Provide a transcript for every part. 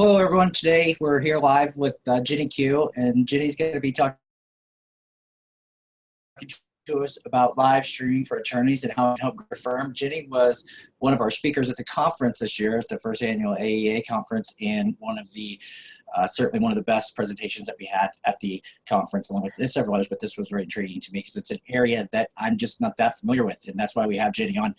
Hello, everyone. Today we're here live with Ginny Q, and Ginny's going to be talking to us about live streaming for attorneys and how it can help your firm. Ginny was one of our speakers at the conference this year, at the first annual AEA conference, and one of the certainly one of the best presentations that we had at the conference, along with several others. But this was very intriguing to me because it's an area that I'm just not that familiar with, and that's why we have Ginny on.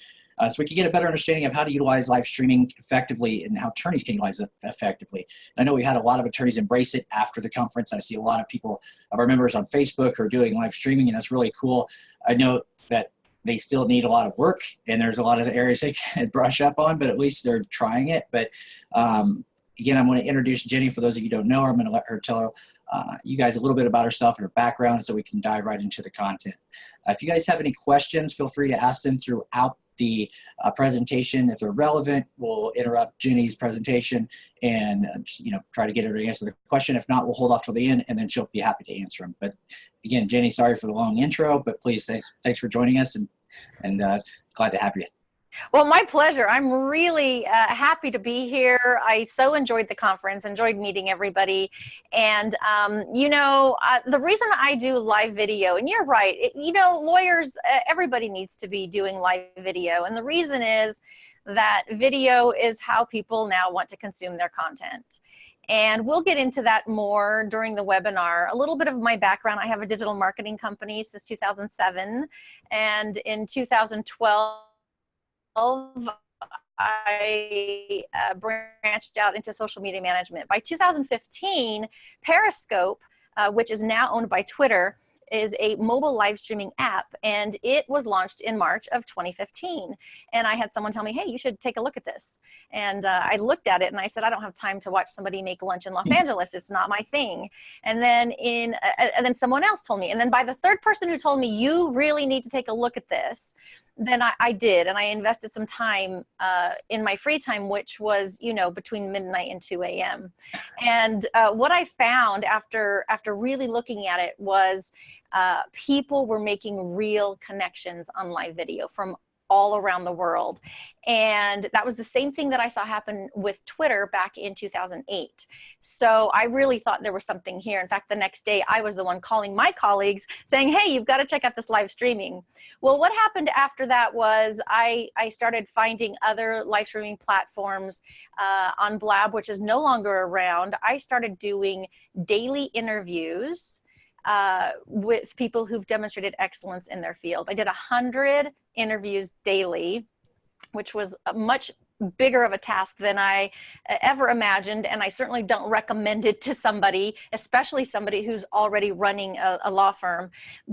So we can get a better understanding of how to utilize live streaming effectively and how attorneys can utilize it effectively. I know we had a lot of attorneys embrace it after the conference. I see a lot of people of our members on Facebook who are doing live streaming, and that's really cool. I know that they still need a lot of work, and there's a lot of areas they can brush up on, but at least they're trying it. But again, I'm going to introduce Ginny. For those of you who don't know her, I'm going to let her tell you guys a little bit about herself and her background so we can dive right into the content. If you guys have any questions, feel free to ask them throughout the presentation. If they're relevant, we'll interrupt Ginny's presentation and just, try to get her to answer the question. If not, we'll hold off till the end, and then she'll be happy to answer them. But again, Ginny, sorry for the long intro, but please, thanks for joining us, and glad to have you. Well, my pleasure. I'm really happy to be here. I so enjoyed the conference, enjoyed meeting everybody. And, the reason I do live video, and you're right, lawyers, everybody needs to be doing live video. And the reason is that video is how people now want to consume their content. And we'll get into that more during the webinar. A little bit of my background: I have a digital marketing company since 2007. And in 2012, I branched out into social media management. By 2015, Periscope, which is now owned by Twitter, is a mobile live streaming app, and it was launched in March of 2015. And I had someone tell me, hey, you should take a look at this. And I looked at it and I said, I don't have time to watch somebody make lunch in Los Angeles. It's not my thing. And then someone else told me. And then by the third person who told me, you really need to take a look at this, then I did, and I invested some time in my free time, which was, between midnight and 2 a.m. And what I found after really looking at it was people were making real connections on live video from all around the world. And that was the same thing that I saw happen with Twitter back in 2008. So I really thought there was something here. In fact, the next day I was the one calling my colleagues saying, hey, you've got to check out this live streaming. Well, what happened after that was I started finding other live streaming platforms on Blab, which is no longer around. I started doing daily interviews with people who've demonstrated excellence in their field. I did 100 interviews daily, which was a much bigger of a task than I ever imagined, and I certainly don't recommend it to somebody, especially somebody who's already running a law firm.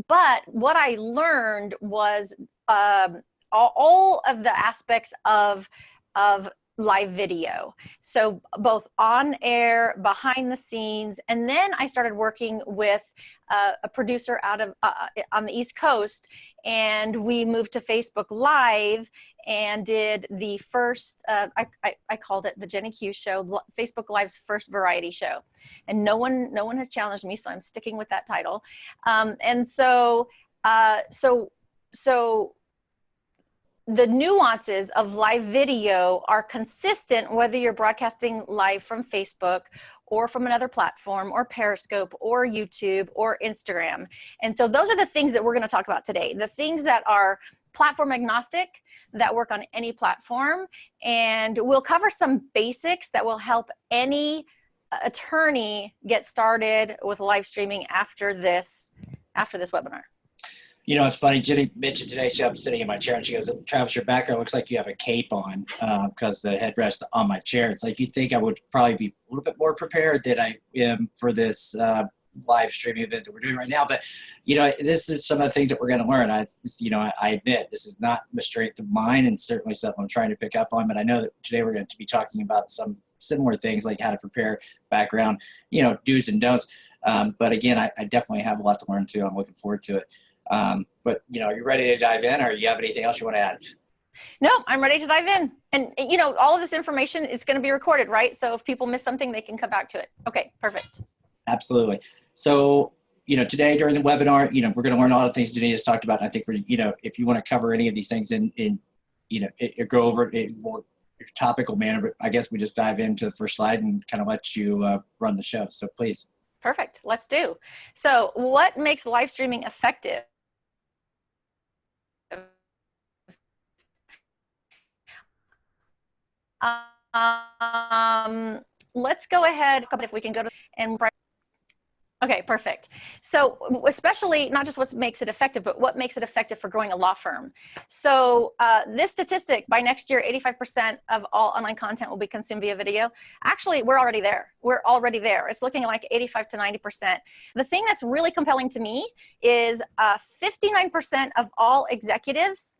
But what I learned was all of the aspects of live video. So both on air, behind the scenes, and then I started working with a producer out of on the East Coast, and we moved to Facebook Live and did the first, I called it the Jenny Q Show, Facebook Live's first variety show. And no one has challenged me, so I'm sticking with that title. The nuances of live video are consistent whether you're broadcasting live from Facebook or from another platform or Periscope or YouTube or Instagram. And so those are the things that we're going to talk about today. The things that are platform agnostic, that work on any platform. And we'll cover some basics that will help any attorney get started with live streaming after this webinar. It's funny, Ginny mentioned today, I'm sitting in my chair, and she goes, Travis, your background looks like you have a cape on because the headrest on my chair. It's like, you'd think I would probably be a little bit more prepared than I am for this live streaming event that we're doing right now. But, this is some of the things that we're going to learn. I admit this is not the strength of mine, and certainly something I'm trying to pick up on. But I know that today we're going to be talking about some similar things, like how to prepare, background, do's and don'ts. But again, I definitely have a lot to learn too. I'm looking forward to it. But are you ready to dive in, or do you have anything else you want to add? No, I'm ready to dive in. And all of this information is going to be recorded, right? So if people miss something, they can come back to it. Okay, perfect. Absolutely. So, today during the webinar, we're going to learn all the things Denise talked about. And I think if you want to cover any of these things go over it, we'll topical manner, but I guess we just dive into the first slide and kind of let you run the show. So please. Perfect. Let's do. So what makes live streaming effective? Let's go ahead, if we can go to, and okay, perfect. So especially not just what makes it effective, but what makes it effective for growing a law firm. So this statistic, by next year, 85% of all online content will be consumed via video. Actually, we're already there. We're already there. It's looking like 85 to 90%. The thing that's really compelling to me is 59% of all executives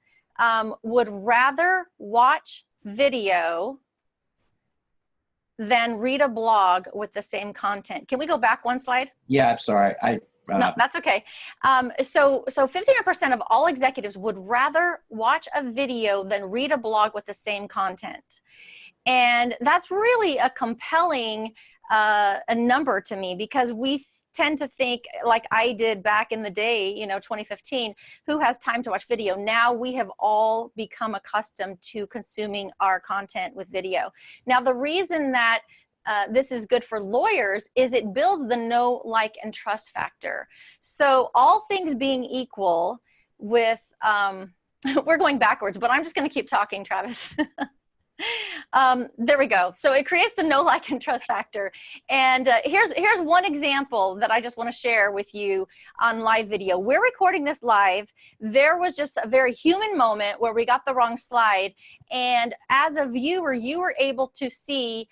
would rather watch video than read a blog with the same content. Can we go back one slide? Yeah, I'm sorry. No, that's okay. So 59% of all executives would rather watch a video than read a blog with the same content. And that's really a compelling a number to me, because we tend to think, like I did back in the day, 2015, who has time to watch video? Now we have all become accustomed to consuming our content with video. Now, the reason that this is good for lawyers is it builds the know, like, and trust factor. So all things being equal with, we're going backwards, but I'm just going to keep talking, Travis. There we go. So it creates the know, like, and trust factor. And here's one example that I just want to share with you on live video. We're recording this live. There was just a very human moment where we got the wrong slide. And as a viewer, you were able to see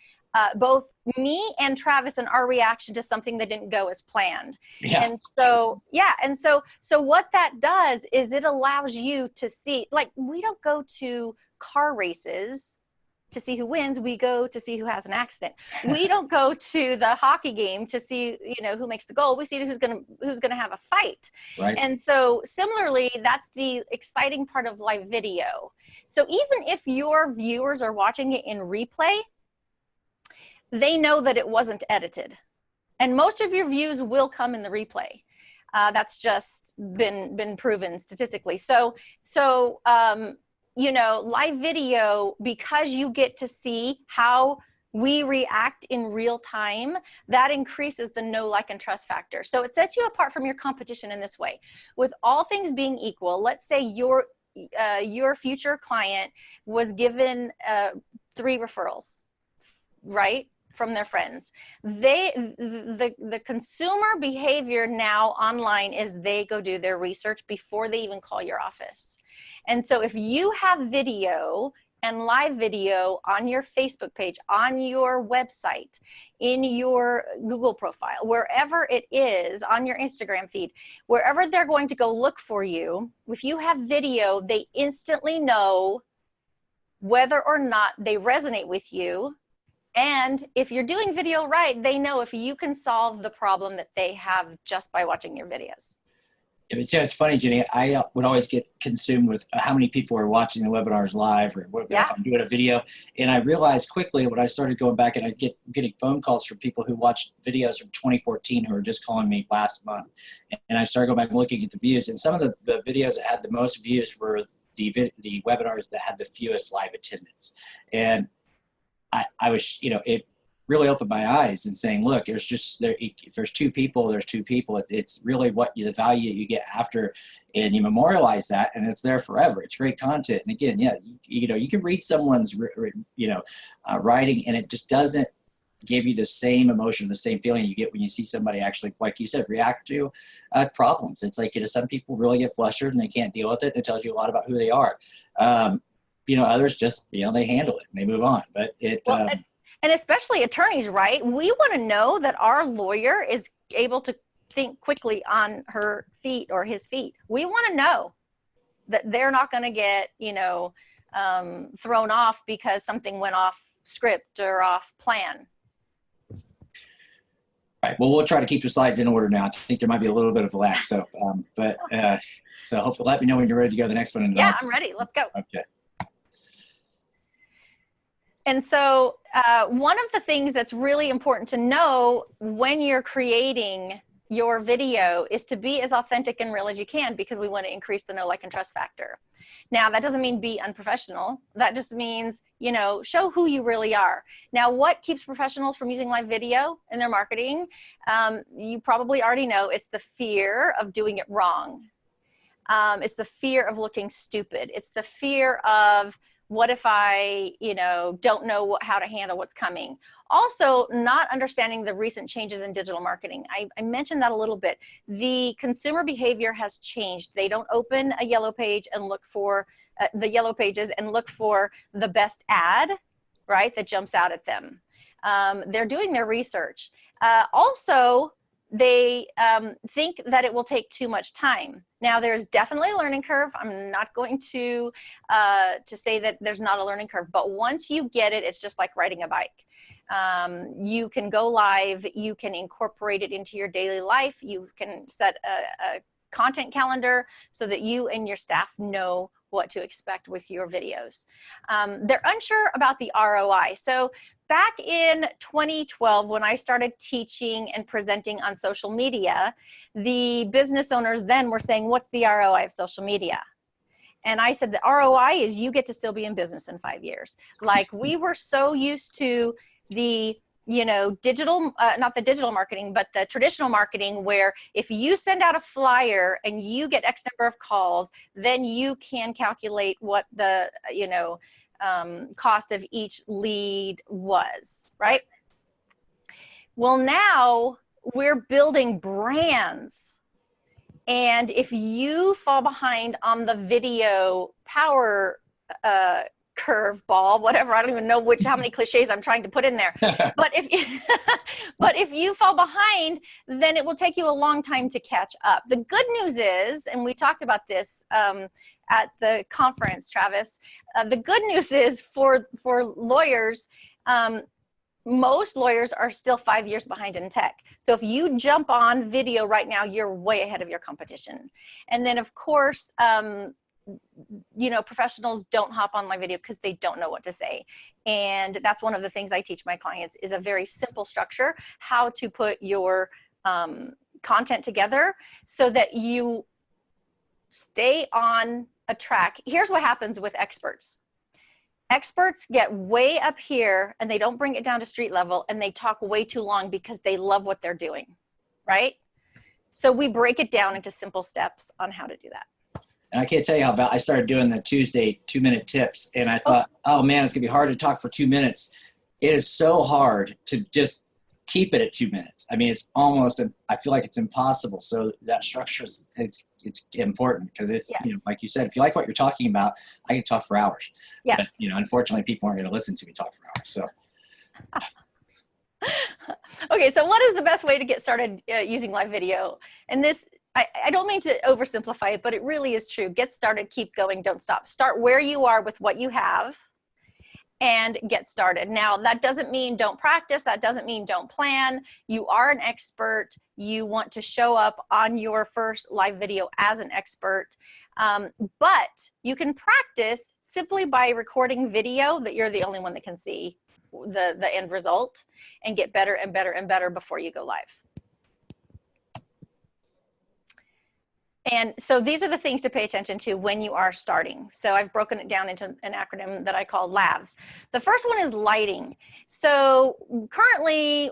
both me and Travis and our reaction to something that didn't go as planned. Yeah. And so, yeah. And so what that does is it allows you to see, like, we don't go to car races to see who wins. We go to see who has an accident. We don't go to the hockey game to see, who makes the goal. We see who's going to have a fight. Right. And so similarly, that's the exciting part of live video. So even if your viewers are watching it in replay, they know that it wasn't edited. And most of your views will come in the replay. That's just been proven statistically. So live video, because you get to see how we react in real time, that increases the know, like, and trust factor. So it sets you apart from your competition in this way. With all things being equal, let's say your future client was given 3 referrals, right, from their friends. The consumer behavior now online is they go do their research before they even call your office. And so if you have video and live video on your Facebook page, on your website, in your Google profile, wherever it is, on your Instagram feed, wherever they're going to go look for you, if you have video, they instantly know whether or not they resonate with you. And if you're doing video right, they know if you can solve the problem that they have just by watching your videos. It's funny, Jenny. I would always get consumed with how many people are watching the webinars live, or if I'm doing a video. And I realized quickly when I started going back, and I getting phone calls from people who watched videos from 2014 who were just calling me last month. And I started going back and looking at the views. And some of the videos that had the most views were the webinars that had the fewest live attendance. And I was, it really opened my eyes and saying, look, if there's 2 people, there's 2 people. It's really the value you get after, and you memorialize that, and it's there forever. It's great content. And again, you can read someone's, writing, and it just doesn't give you the same emotion, the same feeling you get when you see somebody actually, like you said, react to problems. It's like, some people really get flustered and they can't deal with it. It tells you a lot about who they are. Others just, they handle it and they move on. But and especially attorneys, right? We want to know that our lawyer is able to think quickly on her feet or his feet. We want to know that they're not going to get, thrown off because something went off script or off plan. Right. Well, we'll try to keep the slides in order now. I think there might be a little bit of a lag. So, so hopefully let me know when you're ready to go to the next one. Yeah, I'm ready. Let's go. Okay. And so one of the things that's really important to know when you're creating your video is to be as authentic and real as you can, because we want to increase the know, like, and trust factor. Now, that doesn't mean be unprofessional. That just means, you know, show who you really are. Now, what keeps professionals from using live video in their marketing? You probably already know it's the fear of doing it wrong. It's the fear of looking stupid. It's the fear of, what if I, you know, don't know how to handle what's coming? Also, not understanding the recent changes in digital marketing. I mentioned that a little bit. The consumer behavior has changed. They don't open a yellow page and look for the yellow pages and look for the best ad, right, that jumps out at them. They're doing their research. Also, they think that it will take too much time. Now, there's definitely a learning curve. I'm not going to say that there's not a learning curve, but once you get it, it's just like riding a bike. You can go live, you can incorporate it into your daily life, you can set a content calendar so that you and your staff know what to expect with your videos. They're unsure about the ROI. So back in 2012, when I started teaching and presenting on social media, the business owners then were saying, what's the ROI of social media? And I said, the ROI is you get to still be in business in 5 years. Like, we were so used to the, you know, digital, not the digital marketing, but the traditional marketing, where if you send out a flyer and you get X number of calls, then you can calculate what the, you know, cost of each lead was, right? Well, now we're building brands. And if you fall behind on the video power curve ball, whatever, I don't even know how many cliches I'm trying to put in there. But if you fall behind, then it will take you a long time to catch up. The good news is, and we talked about this at the conference, Travis, the good news is for lawyers, most lawyers are still 5 years behind in tech. So if you jump on video right now, you're way ahead of your competition. And then, of course, you know, professionals don't hop on live video because they don't know what to say. And that's one of the things I teach my clients, is a very simple structure, how to put your content together so that you stay on a track. Here's what happens with experts. Experts get way up here and they don't bring it down to street level, and they talk way too long because they love what they're doing, right? So we break it down into simple steps on how to do that. And I can't tell you how I started doing the Tuesday 2-minute tips, and I thought, oh man, it's gonna be hard to talk for 2 minutes. It is so hard to just keep it at 2 minutes. I mean, it's almost, I feel like it's impossible. So that structure is, it's important, because it's, yes, you know, like you said, if you like what you're talking about, I can talk for hours. Yes. But, you know, unfortunately, people aren't going to listen to me talk for hours. So. Okay, so what is the best way to get started using live video? And this, I don't mean to oversimplify it, but it really is true. Get started, keep going, don't stop. Start where you are with what you have and get started. Now, that doesn't mean don't practice. That doesn't mean don't plan. You are an expert. You want to show up on your first live video as an expert. But you can practice simply by recording video that you're the only one that can see the end result, and get better and better and better before you go live. And so these are the things to pay attention to when you are starting. So I've broken it down into an acronym that I call LAVS. The first one is lighting. So currently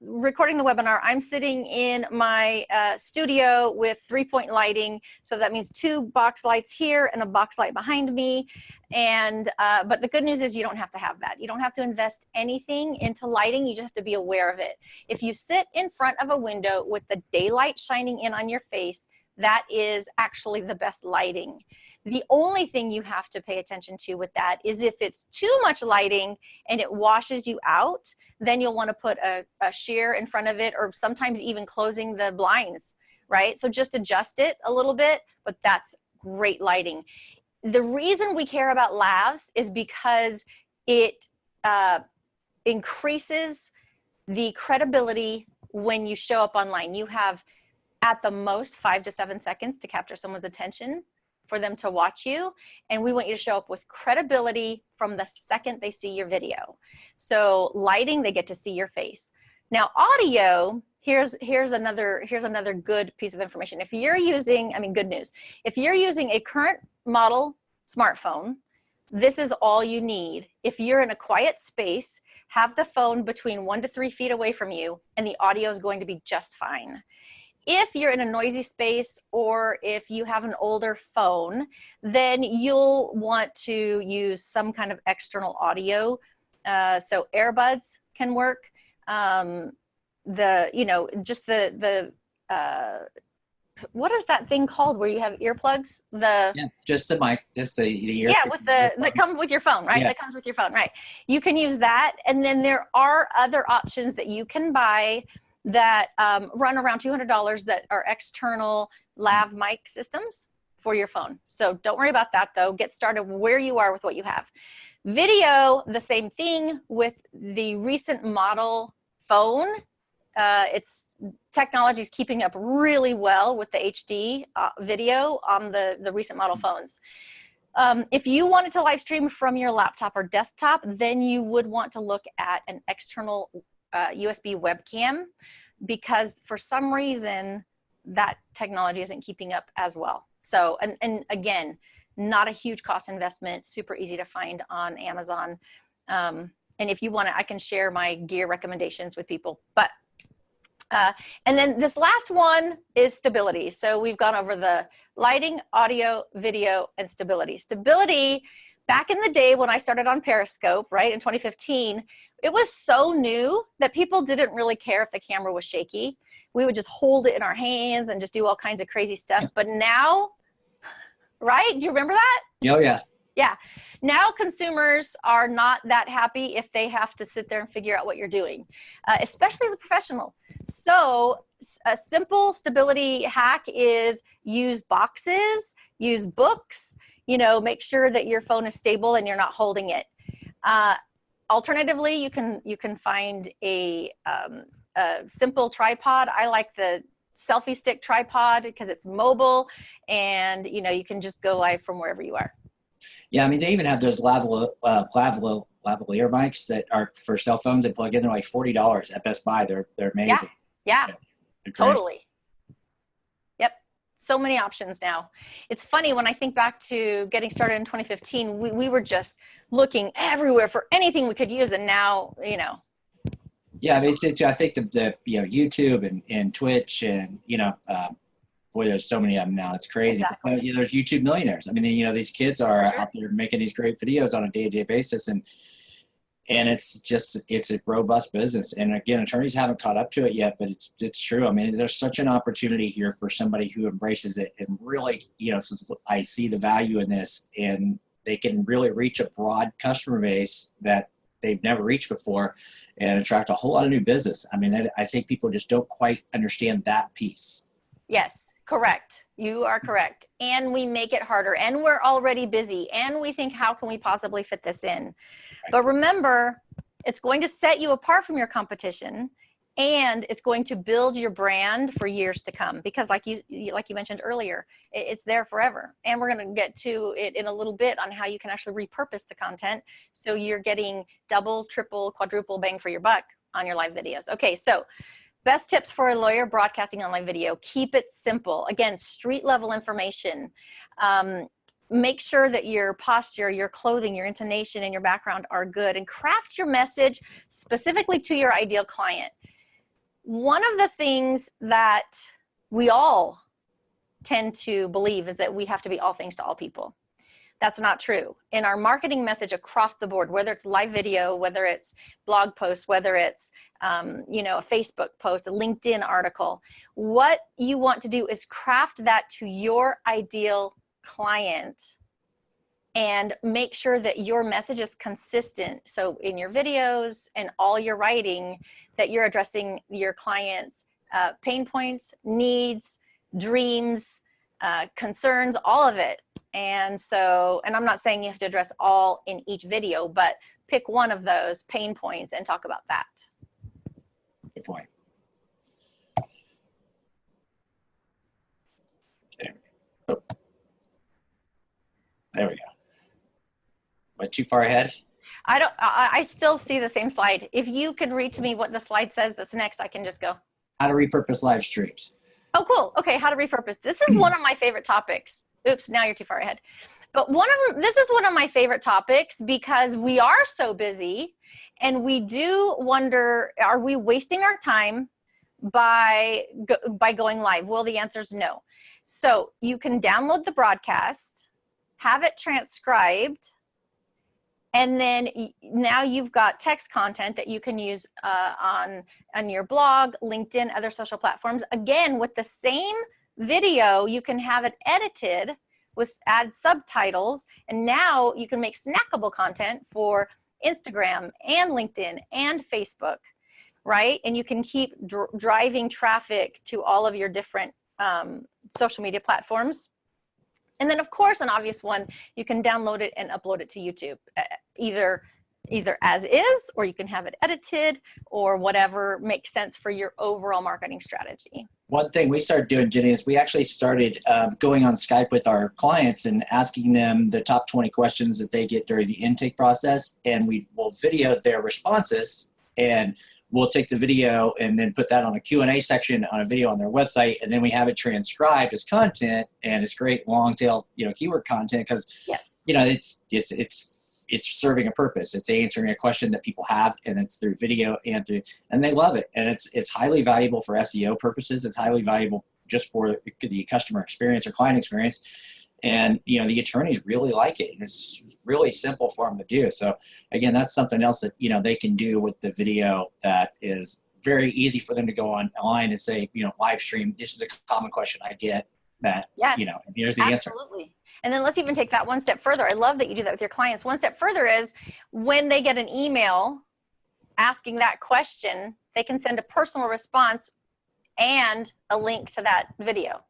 recording the webinar, I'm sitting in my studio with 3-point lighting. So that means 2 box lights here and a box light behind me. And but the good news is you don't have to have that. You don't have to invest anything into lighting. You just have to be aware of it. If you sit in front of a window with the daylight shining in on your face, that is actually the best lighting. The only thing you have to pay attention to with that is if it's too much lighting and it washes you out, then you'll want to put a sheer in front of it, or sometimes even closing the blinds, right? So just adjust it a little bit, but that's great lighting. The reason we care about LAVS is because it increases the credibility when you show up online. You have at the most 5 to 7 seconds to capture someone's attention for them to watch you. And we want you to show up with credibility from the second they see your video. So lighting, they get to see your face. Now audio, here's another good piece of information. If you're using, I mean, good news. If you're using a current model smartphone, this is all you need. If you're in a quiet space, have the phone between 1 to 3 feet away from you, and the audio is going to be just fine. If you're in a noisy space, or if you have an older phone, then you'll want to use some kind of external audio. So earbuds can work. What is that thing called where you have earplugs? Just the mic, just the ear. Yeah, that comes with your phone, right? Yeah. That comes with your phone, right? You can use that, and then there are other options that you can buy that run around $200 that are external lav mic systems for your phone. So don't worry about that though. Get started where you are with what you have. Video, the same thing with the recent model phone. Technology is keeping up really well with the HD video on the recent model phones. If you wanted to live stream from your laptop or desktop, then you would want to look at an external USB webcam, because for some reason that technology isn't keeping up as well. So, and again, not a huge cost investment, super easy to find on Amazon. And if you want to, I can share my gear recommendations with people. But and then this last one is stability. So we've gone over the lighting, audio, video, and stability. Stability, back in the day when I started on Periscope, right, in 2015, it was so new that people didn't really care if the camera was shaky. We would just hold it in our hands and just do all kinds of crazy stuff. But now, right, do you remember that? Oh, yeah. Yeah. Now consumers are not that happy if they have to sit there and figure out what you're doing, especially as a professional. So a simple stability hack is use boxes, use books, make sure that your phone is stable and you're not holding it. Alternatively, you can find a simple tripod. I like the selfie stick tripod because it's mobile, and you can just go live from wherever you are. Yeah, I mean, they even have those lavalier mics that are for cell phones that plug in. They're like $40 at Best Buy. They're amazing. Yeah, totally. Yep, so many options now. It's funny when I think back to getting started in 2015. We were just looking everywhere for anything we could use, and now Yeah, I mean, I think the YouTube and Twitch and boy, there's so many of them now. It's crazy. Exactly. But, there's YouTube millionaires. I mean, these kids are out there making these great videos on a day-to-day basis, and it's a robust business. And again, attorneys haven't caught up to it yet, but it's true. I mean, there's such an opportunity here for somebody who embraces it and really, since I see the value in this, and they can really reach a broad customer base that they've never reached before and attract a whole lot of new business. I mean, I think people just don't quite understand that piece. Yes. Correct. You are correct. And we make it harder, and we're already busy, and we think, how can we possibly fit this in? But remember, it's going to set you apart from your competition, and it's going to build your brand for years to come, because like you mentioned earlier, it's there forever. And we're going to get to it in a little bit on how you can actually repurpose the content, so you're getting double, triple, quadruple bang for your buck on your live videos. Okay, so best tips for a lawyer broadcasting on live video: keep it simple. Again, street level information. Make sure that your posture, your clothing, your intonation, and your background are good, and craft your message specifically to your ideal client. One of the things that we all tend to believe is that we have to be all things to all people. That's not true. In our marketing message across the board, whether it's live video, whether it's blog posts, whether it's a Facebook post, a LinkedIn article, what you want to do is craft that to your ideal client and make sure that your message is consistent. So in your videos and all your writing, that you're addressing your clients' pain points, needs, dreams, concerns, all of it. And I'm not saying you have to address all in each video, but pick one of those pain points and talk about that. Good point. There we go. Went too far ahead? I still see the same slide. If you could read to me what the slide says that's next, I can just go. how to repurpose live streams. Oh, cool. Okay, how to repurpose. This is one of my favorite topics. Oops, now you're too far ahead. But this is one of my favorite topics because we are so busy and we do wonder, are we wasting our time by going live? Well, the answer is no. So you can download the broadcast, have it transcribed, and then now you've got text content that you can use on your blog, LinkedIn, other social platforms. Again, with the same video, you can have it edited add subtitles, and now you can make snackable content for Instagram and LinkedIn and Facebook, right? And you can keep driving traffic to all of your different social media platforms. And then, of course, an obvious one, you can download it and upload it to YouTube, either as is, or you can have it edited, or whatever makes sense for your overall marketing strategy. One thing we started doing, Jenny, is we actually started going on Skype with our clients and asking them the top 20 questions that they get during the intake process, and we will video their responses, and we'll take the video and then put that on a Q&A section on a video on their website, and then we have it transcribed as content, and it's great long tail, keyword content because, yes, it's serving a purpose. It's answering a question that people have, and it's through video and they love it. And it's highly valuable for SEO purposes. It's highly valuable just for the customer experience or client experience. And, the attorneys really like it. And it's really simple for them to do. So again, that's something else that, they can do with the video that is very easy for them to go online and say, live stream. This is a common question I get, that, yes, and here's the answer. Absolutely. And then let's even take that one step further. I love that you do that with your clients. One step further is when they get an email asking that question, they can send a personal response and a link to that video.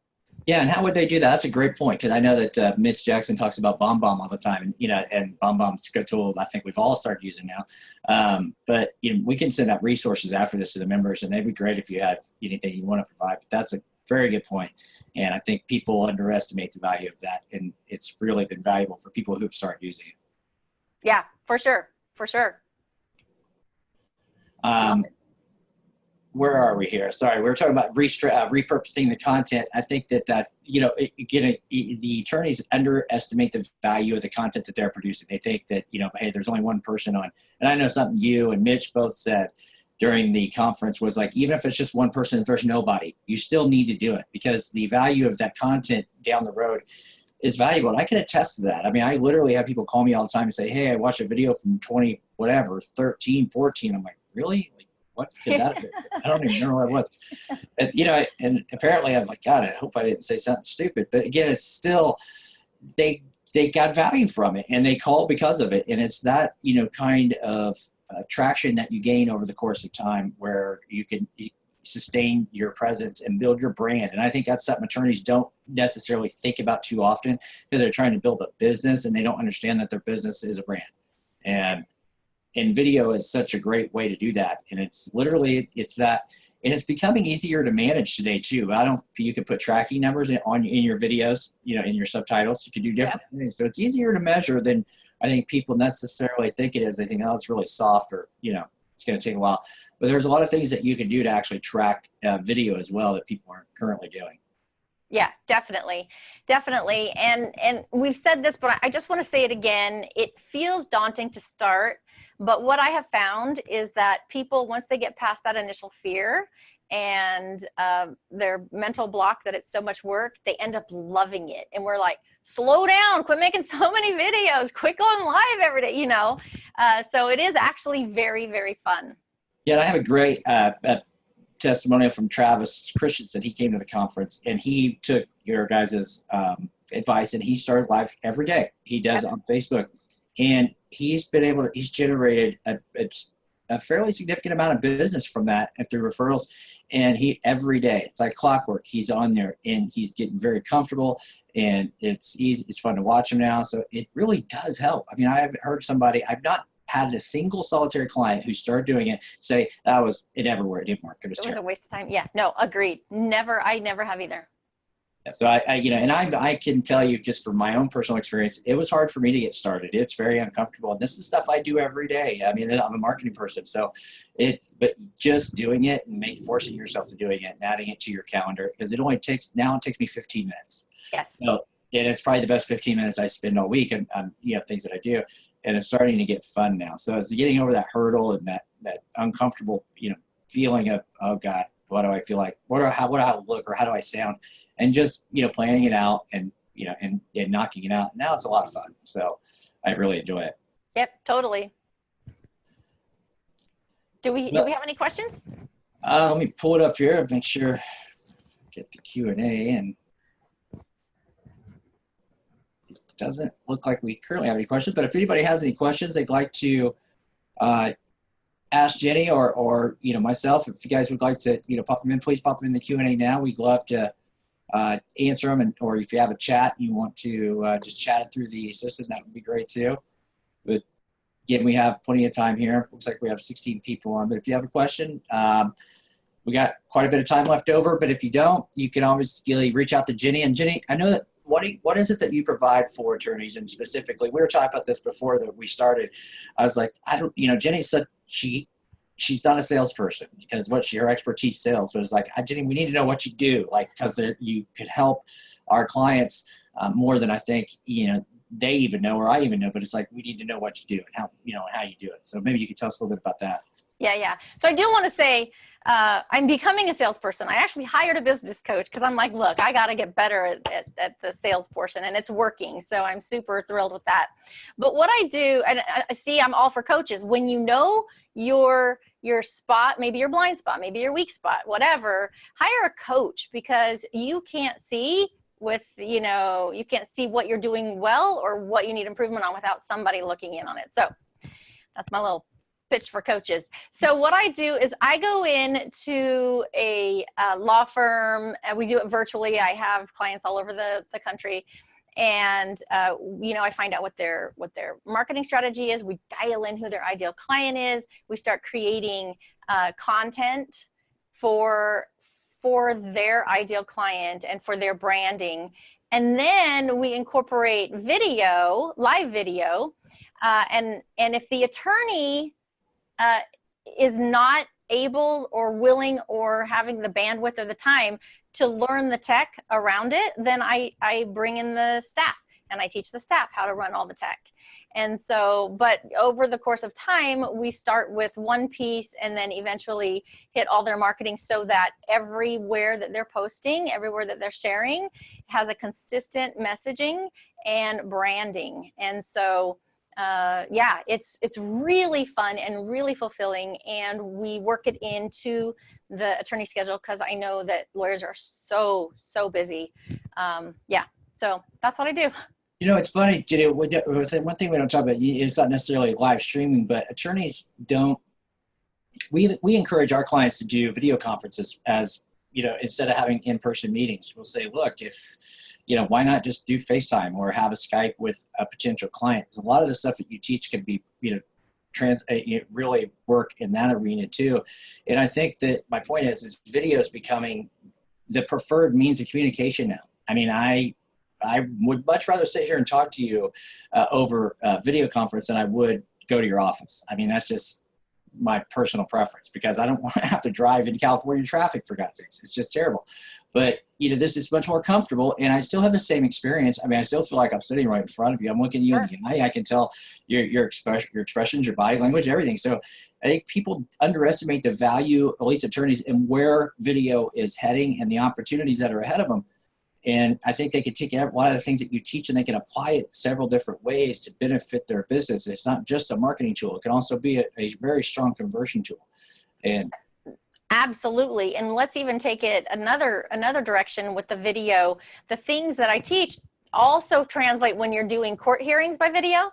Yeah, and how would they do that? That's a great point, because I know that Mitch Jackson talks about BombBomb all the time, and BombBomb's a good tool I think we've all started using now. But we can send out resources after this to the members, and it'd be great if you had anything you want to provide. But that's a very good point, and I think people underestimate the value of that, and it's really been valuable for people who've started using it. Yeah, for sure, for sure. Where are we here? Sorry, we were talking about repurposing the content. I think that the attorneys underestimate the value of the content that they're producing. They think that, hey, there's only one person on. And I know something you and Mitch both said during the conference was like, even if it's just one person and there's nobody, you still need to do it, because the value of that content down the road is valuable. And I can attest to that. I mean, I literally have people call me all the time and say, hey, I watched a video from 13, 14. I'm like, really? Like, what could that have been? I don't even know what it was. And, and apparently I'm like, God, I hope I didn't say something stupid. But again, it's still, they got value from it, and they call because of it. And it's that, kind of traction that you gain over the course of time, where you can sustain your presence and build your brand. And I think that's something attorneys don't necessarily think about too often, because they're trying to build a business and they don't understand that their business is a brand. And video is such a great way to do that. And it's literally, it's that, and it's becoming easier to manage today too. You can put tracking numbers in your videos, in your subtitles. You can do different things. So it's easier to measure than I think people necessarily think it is. They think, oh, it's really soft, or, it's going to take a while. But there's a lot of things that you can do to actually track video as well that people aren't currently doing. Yeah, definitely. Definitely. And we've said this, but I just want to say it again. It feels daunting to start, but what I have found is that people, once they get past that initial fear and their mental block that it's so much work, they end up loving it. And we're like, slow down, quit making so many videos, quit going live every day, So it is actually very, very fun. Yeah, I have a great testimonial from Travis Christensen. He came to the conference and he took your guys' advice, and he started live every day. He does it on Facebook, and he's generated a fairly significant amount of business from that and through referrals. And every day, it's like clockwork, he's on there and he's getting very comfortable, and it's easy. It's fun to watch him now. So it really does help. I mean, I've not had a single solitary client who started doing it say it never worked. It didn't work. It was a waste of time. Yeah, no, agreed. I never have either. Yeah, so and I can tell you just from my own personal experience, it was hard for me to get started. It's very uncomfortable. And this is stuff I do every day. I mean, I'm a marketing person, but just doing it and forcing yourself to doing it and adding it to your calendar, because it takes me 15 minutes. Yes. So, and it's probably the best 15 minutes I spend all week on things that I do. And it's starting to get fun now. So it's getting over that hurdle and that uncomfortable, feeling of, oh God, what do I feel like? How do I look, or how do I sound? And just, planning it out and knocking it out. Now it's a lot of fun. So I really enjoy it. Yep, totally. Do we have any questions? Let me pull it up here and make sure, get the Q&A in. It doesn't look like we currently have any questions, but if anybody has any questions they'd like to ask Jenny or myself, if you guys would like to pop them in, please pop them in the Q&A now. We'd love to answer them, or if you have a chat and you want to just chat it through the assistant, that would be great too. But again, we have plenty of time here. Looks like we have 16 people on, but if you have a question, we got quite a bit of time left over, but if you don't, you can always reach out to Jenny. And Jenny, I know that what is it that you provide for attorneys? And specifically, we were talking about this before that we started. I was like, Jenny said she's not a salesperson because her expertise sales, but it's like, Jenny, we need to know what you do, because you could help our clients more than I think, they even know, or I even know, but it's like, we need to know what you do and how you do it. So maybe you could tell us a little bit about that. Yeah. So I do want to say, I'm becoming a salesperson. I actually hired a business coach because I'm like, look, I got to get better at the sales portion, and it's working. So I'm super thrilled with that. But what I do, and I see I'm all for coaches, when you know your spot, maybe your blind spot, maybe your weak spot, whatever, hire a coach, because you can't see you can't see what you're doing well or what you need improvement on without somebody looking in on it. So that's my little pitch for coaches. So what I do is I go in to a law firm, and we do it virtually. I have clients all over the country, and I find out what their marketing strategy is. We dial in who their ideal client is. We start creating content for their ideal client and for their branding. And then we incorporate video, live video, and if the attorney is not able or willing or having the bandwidth or the time to learn the tech around it, then I bring in the staff and I teach the staff how to run all the tech. And so, but over the course of time, we start with one piece and then eventually hit all their marketing, so that everywhere that they're posting, everywhere that they're sharing has a consistent messaging and branding. And so, it's really fun and really fulfilling, and we work it into the attorney schedule because I know that lawyers are so busy. So that's what I do. It's funny, Jenny, one thing we don't talk about, it's not necessarily live streaming, but attorneys we encourage our clients to do video conferences as, instead of having in-person meetings. We'll say, look, if, why not just do FaceTime or have a Skype with a potential client? Because a lot of the stuff that you teach can be, really work in that arena too. And I think that my point is video is becoming the preferred means of communication now. I mean, I would much rather sit here and talk to you over a video conference than I would go to your office. I mean, that's just my personal preference, because I don't want to have to drive in California traffic, for God's sakes. It's just terrible. But, this is much more comfortable, and I still have the same experience. I mean, I still feel like I'm sitting right in front of you. I'm looking at you in the eye. I can tell your expressions, your body language, everything. So I think people underestimate the value, at least attorneys, and where video is heading and the opportunities that are ahead of them. And I think they can take a lot of the things that you teach and they can apply it several different ways to benefit their business. It's not just a marketing tool. It can also be a very strong conversion tool. And absolutely. And let's even take it another direction with the video. The things that I teach also translate when you're doing court hearings by video,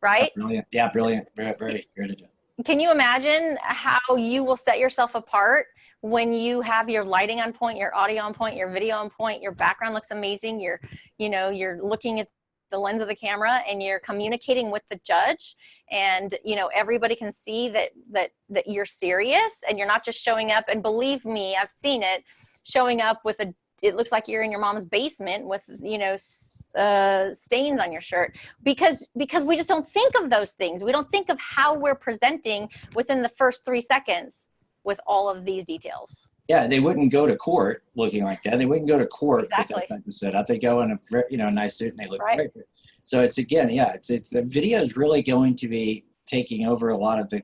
right? Brilliant. Yeah, brilliant. Very, very good. Can you imagine how you will set yourself apart when you have your lighting on point, your audio on point, your video on point, your background looks amazing, you're looking at the lens of the camera and you're communicating with the judge, and everybody can see that you're serious and you're not just showing up, and believe me, I've seen it, showing up with it looks like you're in your mom's basement with, you know, stains on your shirt, because we just don't think of those things. We don't think of how we're presenting within the first 3 seconds with all of these details. Yeah, they wouldn't go to court looking like that. They wouldn't go to court Exactly. with that type of setup. They go in a very, you know, nice suit and they look Right. great. So it's, again, yeah, it's the video is really going to be taking over a lot of the,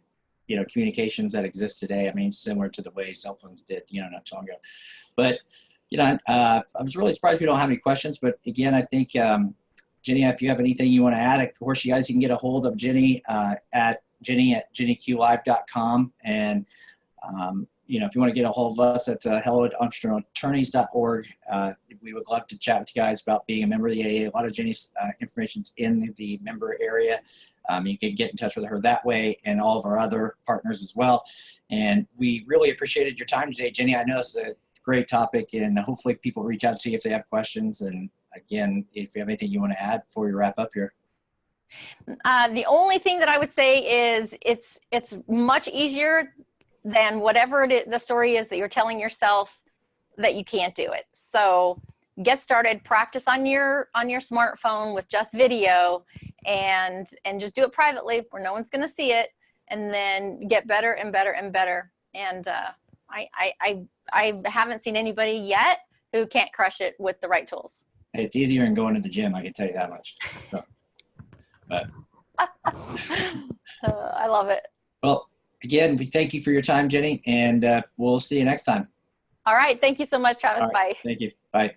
you know, communications that exist today. I mean, similar to the way cell phones did, you know, not too long ago. But, you know, I was really surprised we don't have any questions. But again, I think, Jenny, if you have anything you want to add, of course, you guys can get a hold of Jenny at jennyqlive.com. And, you know, if you want to get a hold of us at hello@entrepreneurattorneys.org, we would love to chat with you guys about being a member of the AA. A lot of Jenny's information's in the member area. You can get in touch with her that way, and all of our other partners as well. And we really appreciated your time today, Jenny. I know it's a great topic, and hopefully people reach out to you if they have questions. And again, if you have anything you want to add before we wrap up here. The only thing that I would say is it's much easier than whatever the story is that you're telling yourself that you can't do it. So get started, practice on your smartphone with just video, and just do it privately where no one's going to see it, and then get better and better and better. And I haven't seen anybody yet who can't crush it with the right tools. It's easier than going to the gym, I can tell you that much. So, but I love it. Well, again, we thank you for your time, Jenny, and we'll see you next time. All right. Thank you so much, Travis. All right. Bye. Thank you. Bye.